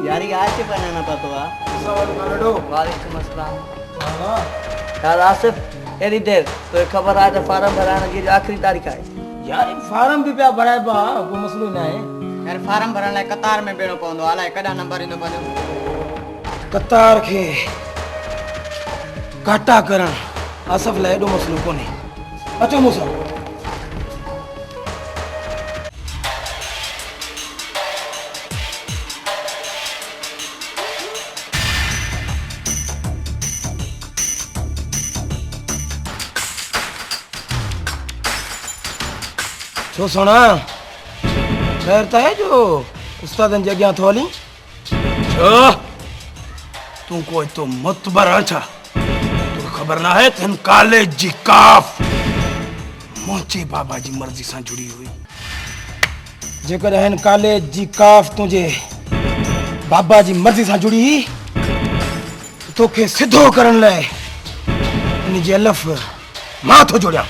यारी आज के पहनाना पतो वालेकुम अस्सलाम। यार आसिफ एडी देर तो खबर आए तो फार्म भराने की आखिरी तारीख है यार फार्म भी पिया भराए पा कोई मसलो ना है यार फार्म भरण लाइ कतार में बेणो पवंदो अलाए कॾा नंबर ईंदो पंहिंजो कतार खे काटा करण आसिफ लाइ एॾो मसलो कोन्हे अचो मूंसां छो सोना खैर तो है जो उस्तादन जी अॻियां थो हली छो तू कोई तो मुतबर अच्छा तो खबर ना है तन कॉलेज जी काफ मोचे बाबा जी मर्जी सां जुड़ी हुई जेकर हन कॉलेज जी काफ तुझे बाबा जी मर्जी सां जुड़ी ही तो के सिद्धो करण लाइ इन जी अलफ मां थो जोड़िया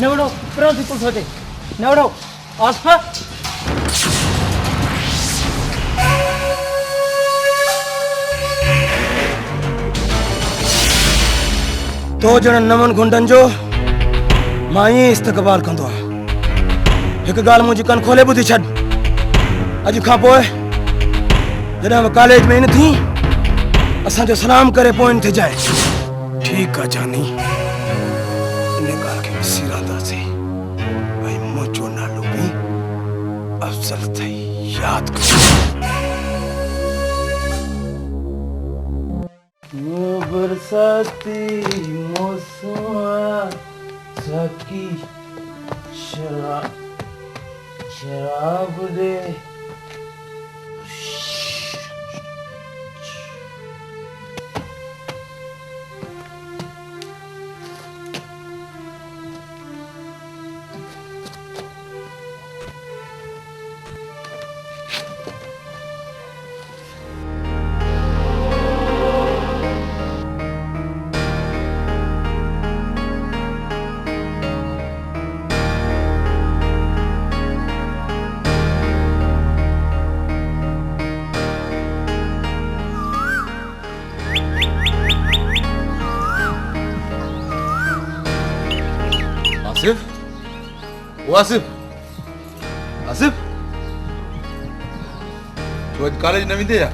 नवड़ो प्रिंसिपल सोचे नवड़ो आसफा तो जण नमन गुंडन जो मां ई इस्तकबाल कंदो आ हिक गाल मुंहिंजी कन खोले ॿुधी छॾ अॼु खां पोइ जॾहिं मां कॉलेज में इन थी असांजो सलाम करे पोइ इन थे जाए ठीकु आहे जानी इन ॻाल्हि खे विसी रहंदासीं ऐं मुंहिंजो नालो बि अफ़ज़ल अथई यादि कर बरसाती मौसम सकी शराब दे आसिफ वो आसिफ आसिफ तू आज कॉलेज न वेंदे या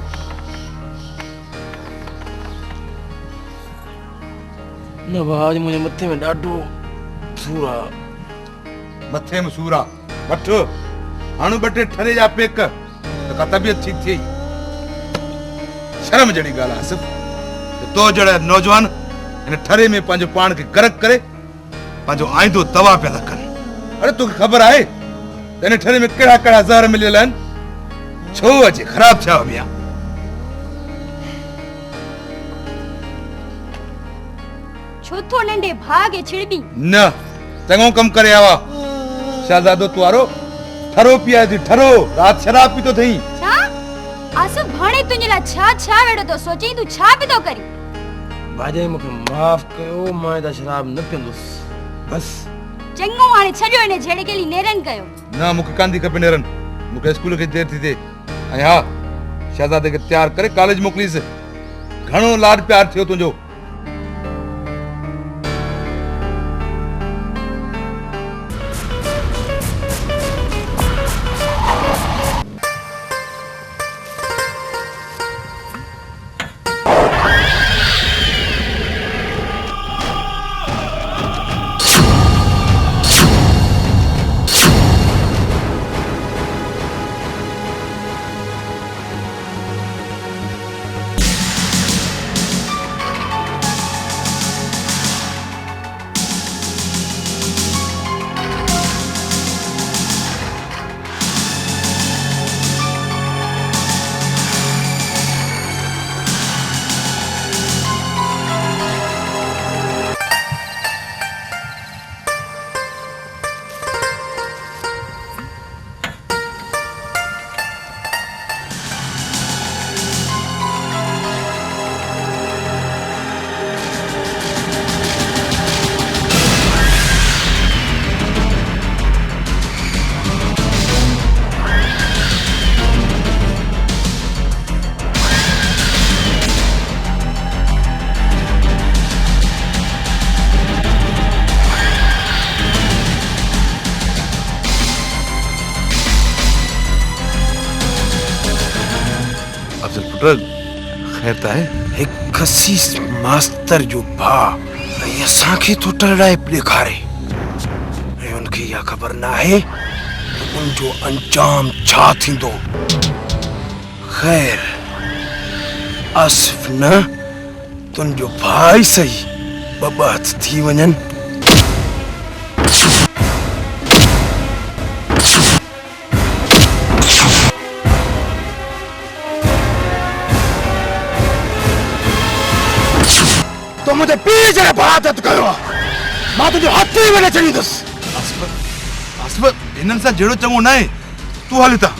न भाउ मुंहिंजे मथे में ॾाढो सूर आहे मथे में सूर आहे वठ हाणू ॿ टे ठरे जा पेक त का तबियत ठीक थी शर्म जहिड़ी ॻाल्हि आहे आसिफ तो जहिड़ा नौजवान हिन ठरे में पंहिंजो पाण खे गरक करे पंहिंजो आईंदो दवा पिया था कनि अरे तोखे ख़बर आहे त हिन ठरे में कहिड़ा कहिड़ा ज़हर मिलियल आहिनि छो अचे ख़राब थिया विया छो थो नंढे भाउ खे छिड़बी न चङो कमु करे आवा शहज़ादो तुआरो ठरो पिया थी ठरो राति शराब पीतो थई छा आसिफ भाणे तुंहिंजे लाइ छा छा वेड़ो तो सोचई तूं छा पियो करी भाॼाई मूंखे माफ़ कयो मां एॾा शराब न पीअंदुसि बस चङो हाणे छॾियो हिन झेड़े केली नेरन कयो न मूंखे कांदी खपे नेरन मूंखे स्कूल खे देर थी थिए ऐं हा शहज़ादे खे तयार करे कॉलेज मोकिलीसि घणो लाड प्यार थियो तुंहिंजो अफजल पुट खैर त आहे? एक खसीस मास्तर जो भा ऐं असांखे थो टरड़ाए ॾेखारे ऐं उनखे इहा ख़बर न आहे त उनजो अंजाम छा थींदो। खैर आसिफ न तुंहिंजो भाई सही ॿ हथ थी वञनि। तो मुझे पीछे जरा भारत कयो मां तुझे हथ ही वने चईंदुसि। आसिफ हिननि सां जहिड़ो चङो न आहे। तूं हले त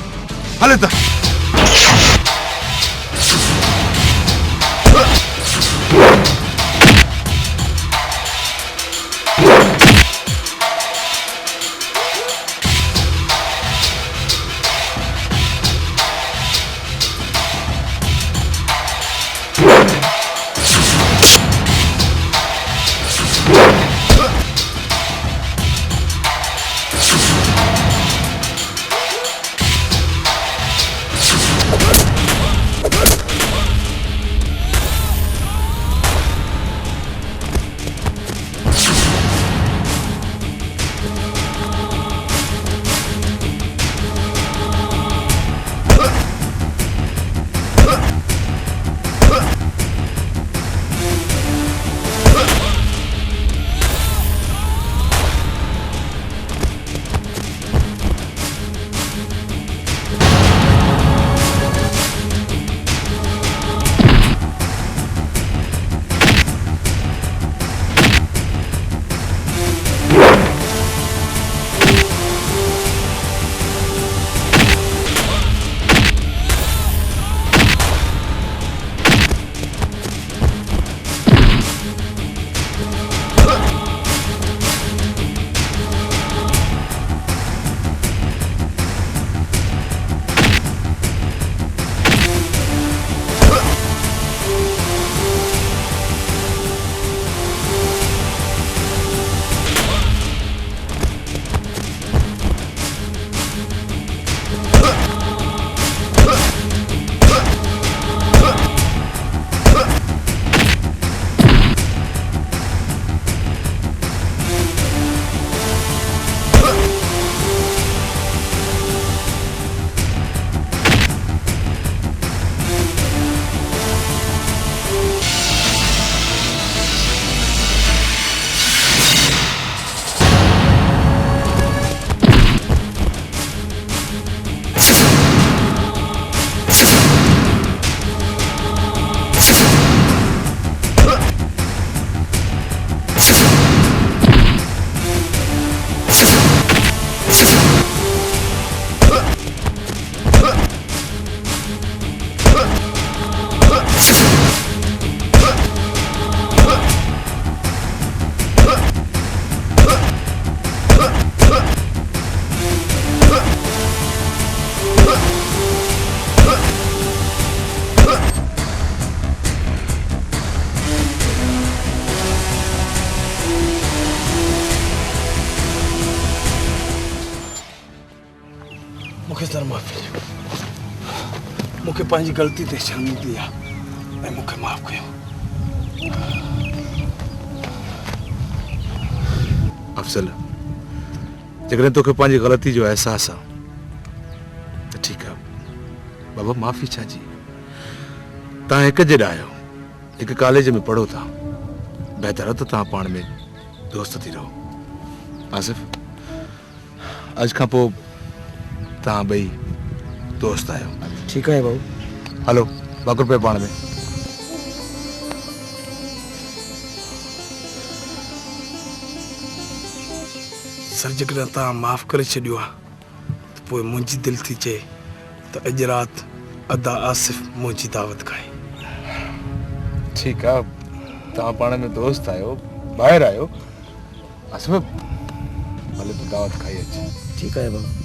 मूंखे सर माफ़ी ॾियो। मूंखे पंहिंजी ग़लती ते शर्मिंदगी आहे ऐं मूंखे माफ़ कयो। अफजल जेकॾहिं तोखे पंहिंजी ग़लती जो अहसास आहे त ठीकु आहे बाबा, माफ़ी छा जी। तव्हां हिकु जहिड़ा आहियो, हिकु कॉलेज में पढ़ो था, बहितर आहे त तव्हां पाण में दोस्त थी रहो। आसिफ अॼु खां पोइ तव्हां ॿई दोस्त आहियो। ठीकु आहे भाऊ। हलो बाकुर पे पाण में। सर जेकॾहिं तव्हां माफ़ करे छॾियो आहे त पोइ मुंहिंजी दिलि थी चए त अॼु राति अदा आसिफ मुंहिंजी दावत खाए। ठीकु आहे, तव्हां पाण में दोस्त आहियो, ॿाहिरि आहियो। आसिफ भले तूं दावत खाई अच। ठीकु आहे भाऊ।